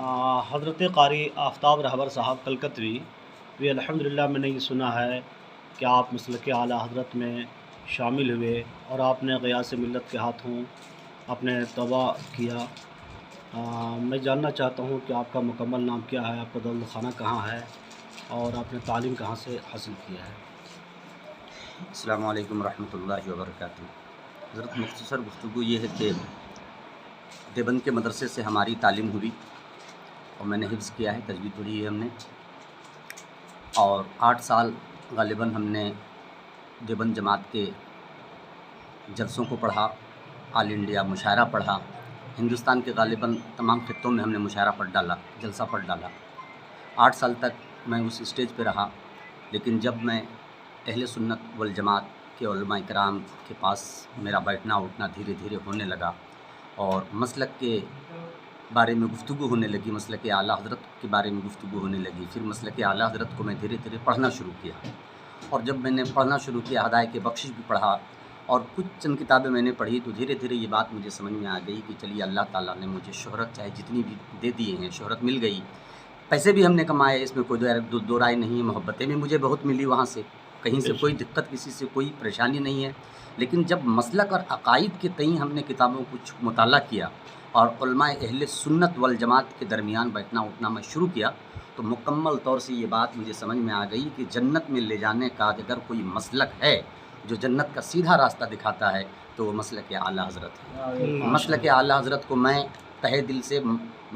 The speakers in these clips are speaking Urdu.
حضرت قاری آفتاب رہبر صاحب کلکتوی بھی الحمدللہ میں نے یہ سنا ہے کہ آپ مسلک اعلیٰ حضرت میں شامل ہوئے اور آپ نے غیاث ملت کے ہاتھوں اپنے توبہ کیا۔ میں جاننا چاہتا ہوں کہ آپ کا مکمل نام کیا ہے، آپ کا دولت خانہ کہاں ہے اور آپ نے تعلیم کہاں سے حاصل کیا ہے؟ السلام علیکم ورحمۃ اللہ وبرکاتہ۔ حضرت مختصر گفتگو یہ ہے کہ دیوبند کے مدرسے سے ہماری تعلیم ہوئی اور میں نے حفظ کیا ہے، تجوید پڑھی ہے ہم نے، اور 8 سال غالباً ہم نے دیوبند جماعت کے جلسوں کو پڑھا، آل انڈیا مشاعرہ پڑھا، ہندوستان کے غالباً تمام خطوں میں ہم نے مشاعرہ پڑھ ڈالا، جلسہ پڑھ ڈالا۔ 8 سال تک میں اس اسٹیج پہ رہا، لیکن جب میں اہل سنت والجماعت کے علماء کرام کے پاس میرا بیٹھنا اٹھنا دھیرے دھیرے ہونے لگا اور مسلک کے بارے میں گفتگو ہونے لگی، مسلک اعلیٰ حضرت کے بارے میں گفتگو ہونے لگی، پھر مسلک اعلیٰ حضرت کو میں دھیرے دھیرے پڑھنا شروع کیا، اور جب میں نے پڑھنا شروع کیا ہدایت بخشش بھی پڑھا اور کچھ چند کتابیں میں نے پڑھی، تو دھیرے دھیرے یہ بات مجھے سمجھ میں آ گئی کہ چلیے اللہ تعالیٰ نے مجھے شہرت چاہے جتنی بھی دے دیے ہیں، شہرت مل گئی، پیسے بھی ہم نے کمائے، اس میں کوئی دو رائے نہیں ہے، محبتیں بھی مجھے بہت ملی وہاں سے، کہیں سے کوئی دقت، کسی سے کوئی پریشانی نہیں ہے۔ لیکن جب مسلک اور عقائد کے تئیں ہم نے کتابوں کو مطالعہ کیا اور علماء اہل سنت والجماعت کے درمیان بیٹھنا اٹھنا میں شروع کیا، تو مکمل طور سے یہ بات مجھے سمجھ میں آ گئی کہ جنت میں لے جانے کا اگر کوئی مسلک ہے جو جنت کا سیدھا راستہ دکھاتا ہے تو وہ مسلک اعلیٰ حضرت ہے۔ مسلک اعلیٰ حضرت کو میں تہہ دل سے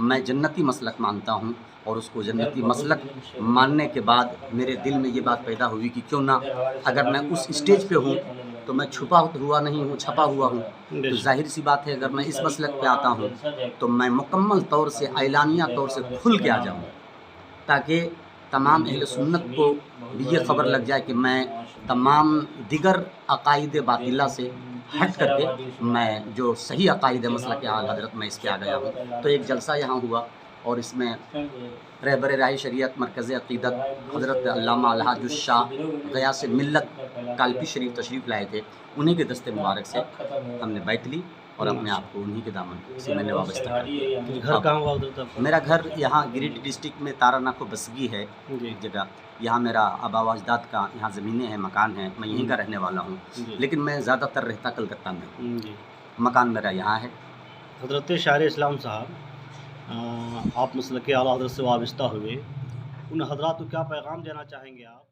میں جنتی مسلک مانتا ہوں، اور اس کو جنتی مسلک ماننے کے بعد میرے دل میں یہ بات پیدا ہوئی کہ کیوں نہ، اگر میں اس اسٹیج پہ ہوں تو میں چھپا ہوا نہیں ہوں، چھپا ہوا ہوں، تو ظاہر سی بات ہے اگر میں اس مسلک پہ آتا ہوں تو میں مکمل طور سے اعلانیہ طور سے کھل کے آ جاؤں، تاکہ تمام اہل سنت کو بھی یہ خبر لگ جائے کہ میں تمام دیگر عقائد باطلہ سے ہٹ کر کے میں جو صحیح عقائد مسلک اعلیٰ حضرت میں اس کے آ گیا ہوں۔ تو ایک جلسہ یہاں ہوا اور اس میں رہبر راہ شریعت مرکز عقیدت حضرت علامہ الحاج الشاہ غیاث ملت کالپی شریف تشریف لائے تھے، انہی کے دست مبارک سے ہم نے بیعت لی اور اپنے آپ کو انہی کے دامن سے میں نے وابستہ کر دیا۔ گھر کہاں ہوا حضرت آپ کا؟ میرا گھر یہاں گریڈ ڈسٹرکٹ میں تارا ناکو بسگی ہے جگہ، یہاں میرا آبا و اجداد کا یہاں زمینیں ہیں، مکان ہیں، میں یہیں کا رہنے والا ہوں، لیکن میں زیادہ تر رہتا کلکتہ میں ہوں، مکان میرا یہاں ہے۔ حضرت شاعر اسلام صاحب، آپ مسلک اعلیٰ حضرت سے وابستہ ہوئے، ان حضرات کو کیا پیغام دینا چاہیں گے آپ؟